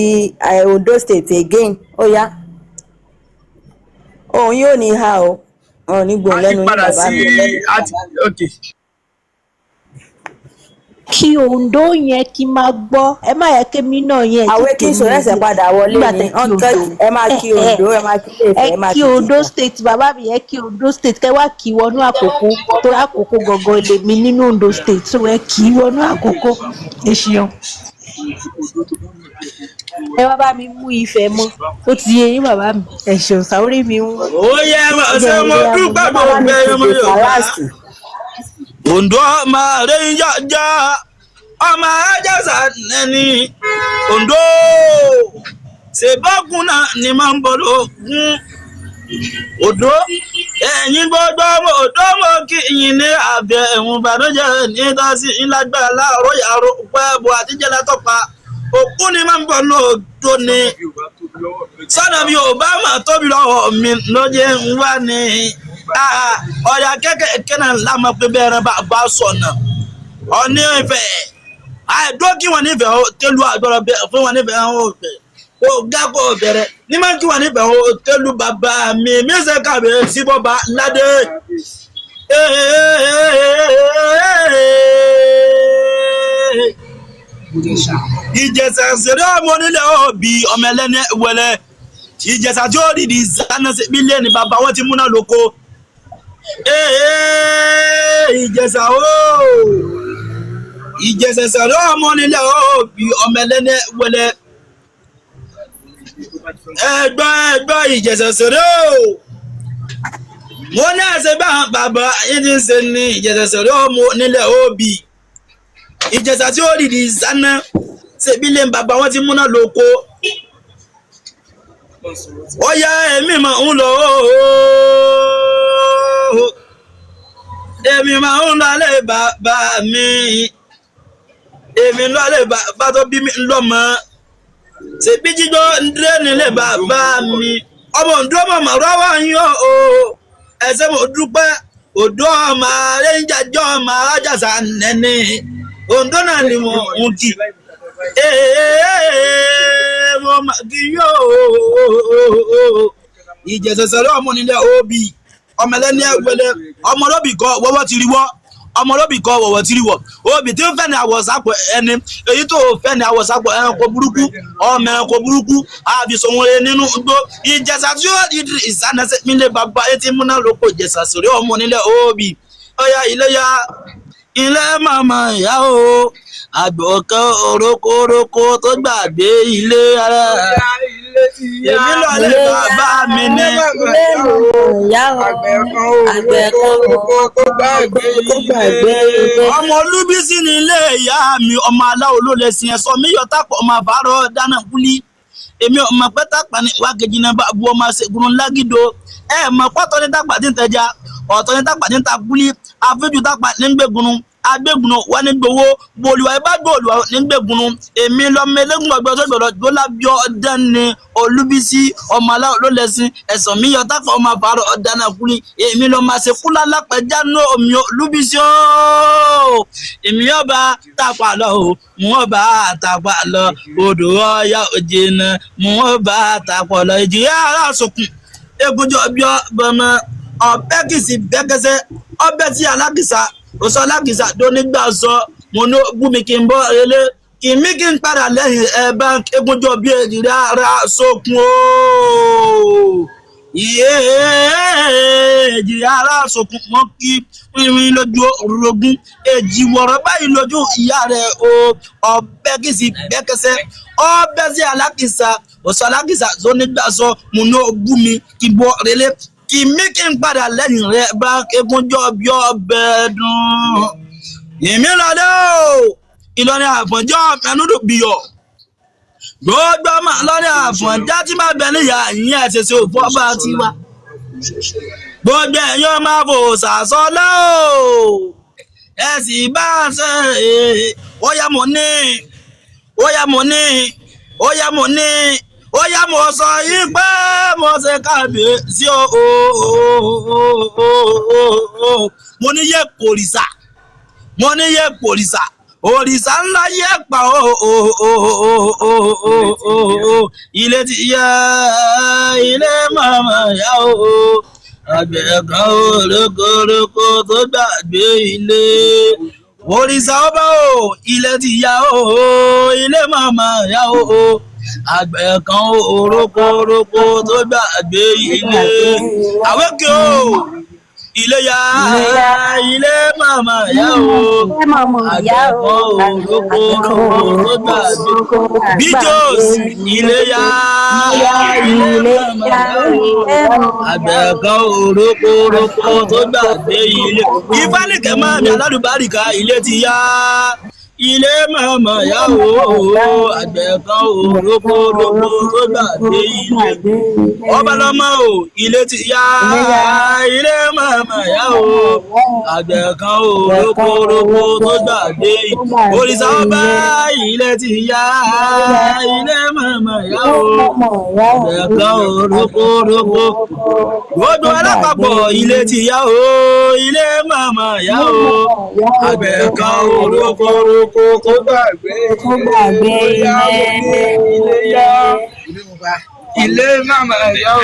Ondo State again ó yá òun yóò ní ha o ọ̀rọ̀ ní gbòòn lẹ́nu ní bàbá mi. kí Ondo yẹn kí n máa gbọ́ ẹ má yẹ kémi náà yẹn. àwọn kí n sọ ẹsẹ̀ padà wọlé ni ẹ máa kí Ondo ẹ máa kí Ilé-Ifẹ̀ ẹ máa kí Ondo State bàbá mi yẹ kí Ondo State kẹ wá kí wọnú Àkókó tó Àkókó gangan lèmi nínú Ondo State tó ẹ kí wọnú Àkókó ẹ ṣeun. ẹ wá bá mi mú Ifẹ̀ mọ́ ó ti yé yín bàbá mi ẹ ṣeun Sàórí mi ń. ó yẹ ṣe mo dúpẹ́ gbogbo ẹyọ mọ́ Yorùbá Ondo ọmọ rẹ̀ yájá ọmọ ajásà nẹni Ondo ṣèbọ́kùn náà ni máa ń bọ̀ lókun Ondo ẹ̀yin gbogbo ọmọ Ondo mọ̀ kí yín ní àbẹ̀ ẹ̀hún bàdójẹ́ nítòsí ńlágbára láàárọ̀ yàrá pẹ́ bọ̀ àtijọ́ látọ̀pa òkú ni máa ń bọ̀ lóòótọ́ ni sọ́nà bí Obama tóbi lọ́wọ́ mi lóye ń wá ní ọ̀yà kẹ́kẹ́ náà lámọ̀ pé bẹ́ẹ̀rẹ̀ bá sọ̀nà ọ̀ní ìfẹ́ àìdó kí wọ́n nífẹ̀ẹ́ tẹ́lu àgbọ̀rọ̀ fún wọn nífẹ̀ẹ́ wọn òfẹ́ ó gákò bẹ̀rẹ̀ ní máa kí wọ́n nífẹ̀ẹ́ tẹ́lu bàbá mi mísẹ̀ kàwé síbọ̀bà ládé Ìjẹ̀ṣà ṣeré ọmọ onílẹ̀ òbí ọmọ ẹlẹ́ni wẹlẹ́ Ìjẹ̀ṣà tí ó dìdì sáná sí bílẹ̀ ní bàbá wọn ti múná lóko Ìjẹ̀ṣà ooo Ìjẹ̀ṣà ṣeré ọmọ onílẹ̀ òbí ọmọ ẹlẹ́ni wẹlẹ́ ẹgbẹ́ Ìjẹ̀ṣà ṣeré ooo wọ́n ní àṣẹ bá bàbá yín ti ń ṣe ní Ìjẹ̀ṣà ṣeré ọmọ onílẹ̀ òbí Ìjẹ̀ṣà tí ó dìdì sáná ṣebí lé bàbá wọn ti múná lóko ó yá èmi máa ń lọ èmi máa ń lọ lé bàbá mi èmi lọ lé bàbá tó bí mi lọ́mọ ṣebí jíjọ ndé nílé bàbá mi ọmọ Ondo ọmọ màrúwá yín o ẹsẹ mo dúpẹ́ Ondo ọmọ arẹnjàjọ ọmọ Ajásà nẹni Ondo náà ni mo ń kí mo máa kí yóò Ìjẹ̀ṣà ṣeré ọmọ nílẹ̀ òbí ọmọ ẹlẹ́ni ẹgbẹ́lẹ́ ọmọ lóbì kọ wọ́wọ́ ti rí wọ́ ọmọ lóbì kọ wọ́wọ́ ti rí wọ́ òbí tí ń fẹ́ ní àwọ̀sápọ̀ ẹni èyí tó fẹ́ ní àwọ̀sápọ̀ ẹranko burúkú ọmọ ẹranko burúkú àbísọ̀wọ́n nínú gbó Ìjẹ̀ṣà tí ó di ìsánẹsẹ̀ nílé bàbá etí múná lóko Ìjẹ̀ṣà ṣeré ọmọ nílẹ̀ òbí ọ̀yà Iléyá ilé màmá ìyá o àgbọ̀kọ́ orókórókó tó gbàgbé ilé ara èmi lọ́lẹ̀ bàbá mi ní àgbẹ̀kọ́ tó gbàgbé ilé. ọmọ Olúbísí ní ilé ìyá mi ọmọ aláwo ló lè sin ẹ̀sọ́ mi yọ̀tàpọ̀ ọmọ àbárọ̀ dáná kúlí èmi ọmọ pẹ́tàpá ní wákejì náà bá bu ọmọ àṣegùn lágídó mọ̀ pọ́tọ́ ní tàpá tí ń tẹja ọ̀tọ̀ ní tàpá tí ń ta kúlí àfẹ́jù tàpá ní gbẹ̀gùn agbẹ́gùnù wà ní gbowó bolùwà ibà gbòòlùwà ní gbẹ̀gùnù èmi lọ́mọ ẹlẹ́gùn ọgbẹ́ tó gbọ̀dọ̀ tó lábíọ́ ọ̀dán ní Olúbísí ọmọ aláwọ̀ ló lẹ́sìn ẹ̀sán mi yọ̀tàpọ̀ ọmọ àfàrọ̀ ọ̀dán náà kúrì èmi lọ́mọ àṣekúlá lápẹ̀já ní omi Olúbísí ooo èmi yọba tàpá lọ o mú ọba tàpá lọ odò ọ̀yà òjì náà mú ọba tàpá lọ ìjìyà aláṣọkùn egunjọ bíọ́ bọ́mọ ọ̀bẹ kìsì bẹ́kẹsẹ́ ọbẹ̀ tí alákìsà òsọ alákìsà tó nígbà sọ mo ní bú mi kí n bọ́ relé kì mí kí n padà lẹ́yìn ẹ̀bá egunjọ bí èjì rárá sókun ooo èjì rárá sókun mọ́ kí pínrín lójú orogún èjì wọ̀rọ̀ báyìí lójú ìyá rẹ̀ o ọbẹ̀ kìsì bẹ́kẹsẹ́ ọbẹ̀ tí alákìsà òsọ alákìsà tó nígbà sọ mo ní bú mi kí n bọ́ relé kì mí kí n padà lẹ́yìn rẹ̀ bá egunjọ bí ọbẹ̀ dùn. Èmi lọ́dọ̀ Ìlọrin àfọ̀njọ́ mẹ́nudù bìyọ̀. Gbogbo ọmọ lọ́dọ̀ àfọ̀njá tí máa bẹ níyà yín ẹ̀ṣẹ̀ṣẹ̀ òfò ọba tiwa. Gbogbo ẹ̀yọ́ máa fò sàsọ lọ́wọ́. Ẹ sì bá a ṣe ó yá mo ní ó yá mo ní ó yá mo ní. Ó yá mo sọ yí pé mo ṣe kábíyèsí o mo ní yẹ kòrìṣà mo ní yẹ kòrìṣà òrìṣà ńlá yẹ pa ilé ti yá ilé màmá yá o àgbẹ̀ kan olókoróko tó gbàgbé ilé òrìṣà ọba o ilé ti yá o ilé màmá yá o àgbẹ̀ kan orókórókó tó gbàgbé ilé àwẹ́kẹ́ o Iléyá ilé màmá yá o àgbẹ̀kọ́ òrókó tó gbàgbé bíjọ́s Iléyá ilé màmá yá o àgbẹ̀kọ́ òrókó tó gbàgbé ilé. Ìfánìkẹ́ máa mi alálùbáríkà ilé ti yá. Ilé màmá yá o àgbẹ̀kọ́ òrókó tó gbàgbé ilé. Ọba lọ́mọ o ilé ti yá. Ilé màmá yá o àgbẹ̀kọ́ òrókó tó gbàgbé ilé. Òrìṣà ọba ilé ti yá. Ilé màmá yá o àgbẹ̀kọ́ òrókó. Gbogbo alápapọ̀ ilé ti yá o. Ilé màmá yá o àgbẹ̀kọ́ òrókó kó gbàgbé ilé màmá yá o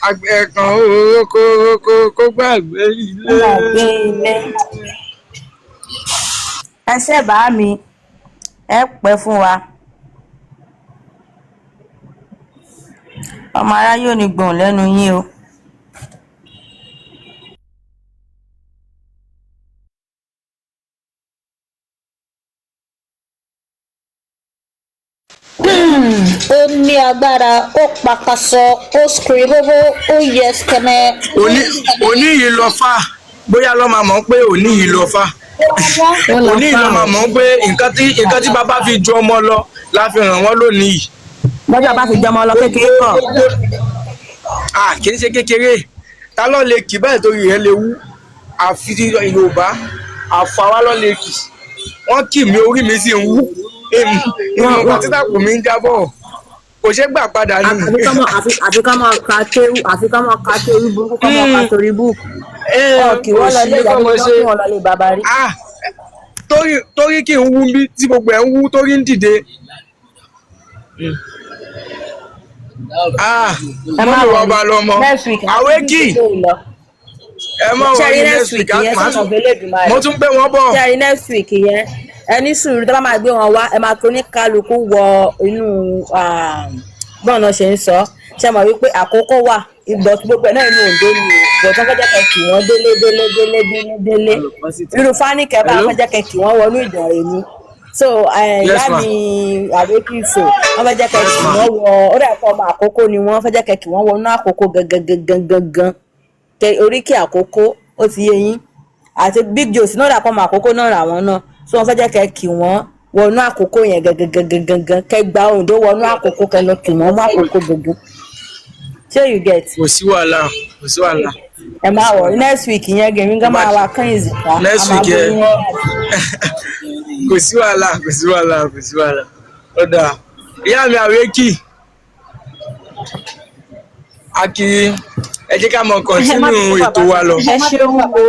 àgbẹ̀kọ́ òrókó kó gbàgbé ilé. Ẹsẹ̀ bá mi ẹ pẹ́ fún wa ọmọ aráyé ò ní gbọ̀n lẹ́nu yín o. Ó ní agbára, ó pakasọ, ó skribobo, ó yẹ skẹmẹ. Òní yìí lọ fà bóyá lọ́ máa mọ̀ pé òní yìí lọ fà. Òní yìí lọ́ máa mọ̀ pé nǹkan tí bàbá fi ju ọmọ lọ la fi ràn wọ́n lónìí yìí. Bọ́jà bá fi jẹ́ ọmọ lọ kékeré kọ̀. Kì í ṣe kékeré ta ló lè kì báyìí torí rẹ̀ lè wú àfi Yorùbá àfàwá ló lè kì wọ́n kì mí orí mi sì ń wú ìmọ̀ títàkùn mi ń jábọ̀ kò ṣe gbà padà ní. àfi ká máa ka torí burúkú ká máa ka torí búùkù. Kì wọ́n lọ lé ìyàwó tó kí wọ́n lọ lé bàbá rí. Torí kí n wú bí tí gbogbo ẹ̀ ń wú torí ń dìde. Mo ní wọ́n bá lọ mọ́ àwékì ẹ mọ̀ wọ́n ní next week mo tún gbé wọn bọ̀. ṣe next week yẹn ẹni sùúrù tó bá máa gbé wọn wá ẹ máa tó ní kálukú wọ inú bọ́ọ̀nà ṣe ń sọ ṣe mọ̀ wípé àkókò wà ìgbọ̀ tí gbogbo ẹ̀ náà inú òǹdó ni ìgbọ̀ tó fẹ́jẹ́ kẹ̀kì wọ́n délé irú fáníkẹ́ bá fẹ́jẹ́ kẹ̀kì wọ́n wọnú ìdàrẹ́ ni so ìyá mi àbẹ́kìsò wọ́n fẹ́jẹ́ kẹ̀kì wọ́n wọ ó dà pọ̀ ọmọ àkókò ni wọ́n fẹ́jẹ́ kẹ̀kì wọ́n wọnú àkókò gangan oríkì àkókò ó ti yé yín àti big joes náà dà pọ̀ ọmọ àkókò náà rà wọ́n náà so wọ́n fẹ́jẹ́ kẹ̀kì wọ́n wọnú àkókò yẹn gangan kẹgbà òǹdó wọnú àkókò kẹlọ kì wọ́n mú àkókò gangan ṣé you get. kò sí wàhálà. ẹ máa wọ next week yẹn gèmí gan máa wá kán ìzìká. next week yẹn kò sí wàhálà. ó dáa ìyá mi àwékì akiri ẹ jẹ́ ká mọ kọ́ntínú ètò wa lọ. ẹ ṣeun o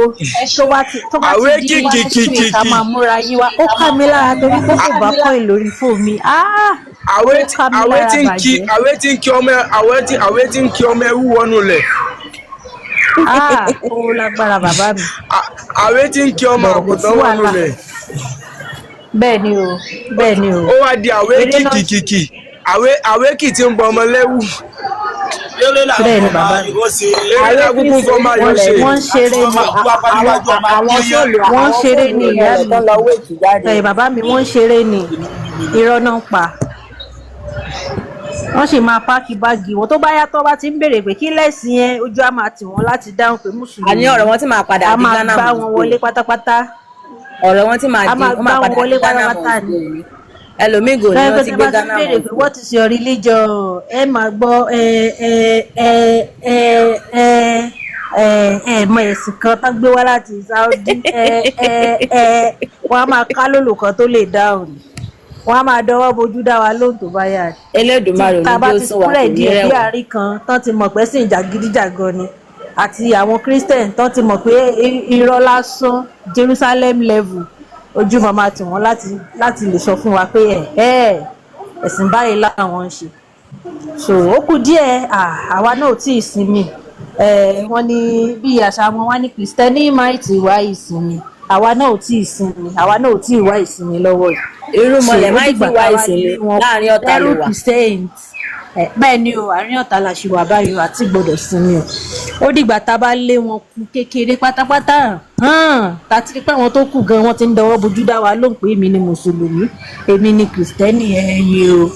ẹ ṣó wá tó bá ti di wá sí ká máa múra yín wá ó ká mi lára torí pé kò bá kọ́ ìlórí fóònù mi. àwé tí ń kí ọmọ ẹrú wọnú lẹ̀. ó lágbára bàbá mi. àwé tí ń kí ọmọ àgùntàn wọnú lẹ̀. bẹ́ẹ̀ ni o. ó wá di àwé kìkìkì àwé kì tí ń bọ ọmọ lẹ́wù. bẹ́ẹ̀ ni bàbá mi. wọ́n ṣeré ní ìyá mi. bàbá mi wọ́n ṣeré ní irọ́ náà pa. wọ́n sì máa páàkì báàgì wọn tó bá yàtọ̀ bá ti ń béèrè pé kí lẹ́sìn yẹn ojú á máa tì wọ́n láti dáhùn pé mùsùlùmí. àní ọ̀rọ̀ wọn tí máa padà bí Ghana mú. a máa gbá wọn wọlé pátápátá. ọ̀rọ̀ wọn tí máa padà bí Ghana mú. ẹlòmíì gò ní wọn ti gbé Ghana mú. what is your religion? ẹ máa gbọ́ mọ ẹ̀sìn kan tó gbé wá láti Saudi wọ́n á máa ká lólùkọ́ tó lè dáhùn wọ́n á máa dọwọ́ bojú dá wa lóhùn tó bá yà. Elédùmarè ló dé sún wa kò ní rẹwà. bí àárín kan tán ti mọ̀ pé sìn jàgídíjàgan ni àti àwọn Christian tán ti mọ̀ pé irọ́ lásán Jerusalem level ojú màmá tí wọ́n láti lè sọ fún wa pé ẹ̀sìn báyìí làwọn ń ṣe. so ó kù díẹ̀ àwa náà ò tí ì sinmi wọ́n ní bí àṣà wọn wá ní Kristẹni máì tí wá ìsinmi àwa náà ò tí ì sinmi àwa náà ò tí ì wá ìsinmi lọ́wọ́ yìí. irú mọ̀lẹ́ máì tí wá ìsinmi láàrin ọ̀tá ló wà. bẹ́ẹ̀ ni o àárín ọ̀tá la ṣì wà báyìí àti gbọ́dọ̀ sinmi o ó dìgbà tá a bá lé wọn kú kékeré pátápátá tá a ti rí pé àwọn tó kù gan wọn ti ń dọwọ́ bojú dá wa lóhùn pé èmi ni mùsùlùmí èmi ni kìrìsìtẹ́nì ẹ̀yin o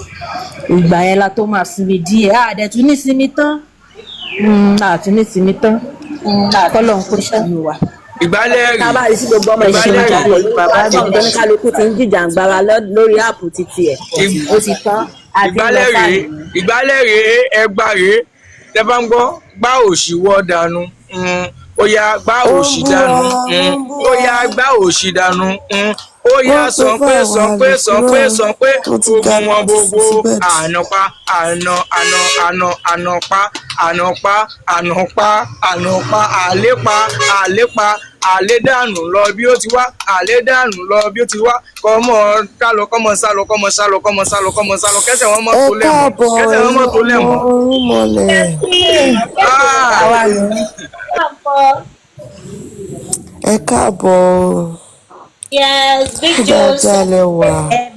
ìgbà yẹn la tó máa sinmi díẹ̀ àdẹ̀tún ní sinmi tán àtún ní sinmi tán kọ́lọ̀ ń kó ṣàánú wa. ìgbálẹ̀ tá a bá rí sí gbogbo ọmọ ìṣẹ̀lẹ̀ ìjàpọ̀ yìí bàbá mi tó ní kálukú ti ń jìjàǹgbara lórí áàpù títí ẹ̀ ó ti tán. ìgbálẹ̀ rèé ẹgbà rèé tẹ bá ń gbọ́ gbá òṣì wọ́ dànù ó yá gbá òṣì dànù ó yá gbá òṣì dànù ó yá sọ pé ogun wọn gbogbo ànàpá ànàpá àlépa àlédànù lọ bí ó ti wá àlédànù lọ bí ó ti wá kọmọ kálọ kọmọ sálọ kẹsẹ̀ wọn mọ tó lẹmọ ẹ káàbọ̀. Yes, Big Joes.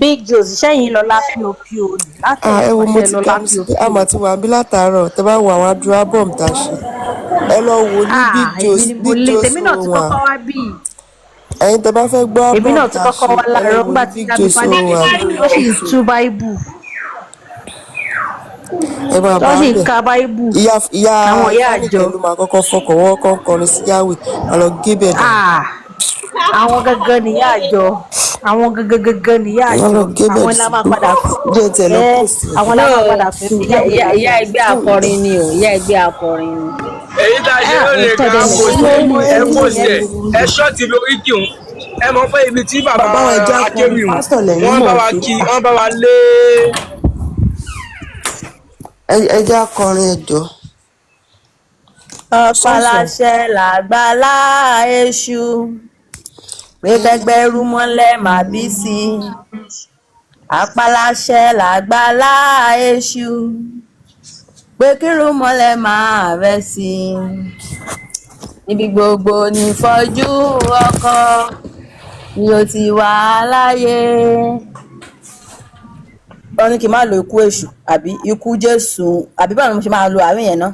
Big Joes sẹ́yìn lọ lápíopío láti ẹ wo mo ti kà á mà ti wà bí látàárọ̀ tẹ bá wo àwọn adúrú ábọ̀mù tá a ṣe ẹ lọ wò ní Big Joes èmi náà ti kọ́kọ́ wá bí ẹ̀yin tẹ bá fẹ́ gbọ́ èmi náà ti kọ́kọ́ wá láàárọ̀ nígbà tí abifani ó sì ń tú báíbù tó sì ń ka báíbù àwọn ìyá àjọ ló máa kọ́kọ́ fọkàn wọ́n kọ́ kọrin sí yahweh àlọ́ gébẹ̀ dá. àwọn gangan nìyá àjọ àwọn gangan nìyá àjọ àwọn la máa padà àwọn la máa padà fún ìyá ẹgbẹ́ akọrin ni o ìyá ẹgbẹ́ akọrin ni. èyí tá a ṣe ló lè ká kò sí ẹ ṣọ́ọ̀tì lórí kìún ẹ mọ̀ pé ibi tí bàbá akéwì wọ́n bá wa lé. ẹ jẹ́ akọrin ẹ̀jọ̀. ọ̀pàlàṣẹ làgbàlá èṣù pé kẹgbẹ́rú mọ́lẹ̀ má bí sí i àpàlàṣẹ làgbàlá èṣù pé kírú mọ́lẹ̀ má rẹ̀ sí i níbi gbogbo ní fọ́jú ọkọ ni ó ti wà láyé. wọ́n ní kí n má lo ikú èṣù àbí ikú Jésù àbí báwo ni mo ṣe máa lo àárín yẹn náà.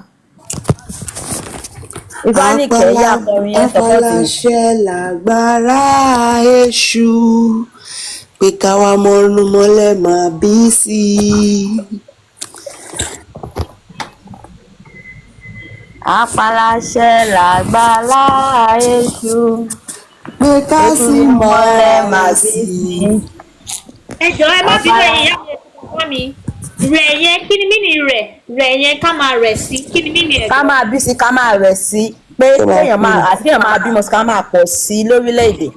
Àpàlàṣẹ làgbára èṣù pé káwa mọ́nú mọ́lẹ̀ máa bí sí i. Àpàlàṣẹ làgbára èṣù pé ká sì mọ́lẹ̀ máa bí sí i. ẹ jọ̀ọ́ ẹ má bínú ẹ̀yin ìyá mi rẹ̀ yẹn kí ni mínì rẹ̀ yẹn ká máa rẹ̀ sí kí ni mínì ẹ̀. ká máa bí sí ká máa rẹ̀ sí pé kéèyàn máa bímọ sí ká máa pọ̀ sí lórílẹ̀‐èdè.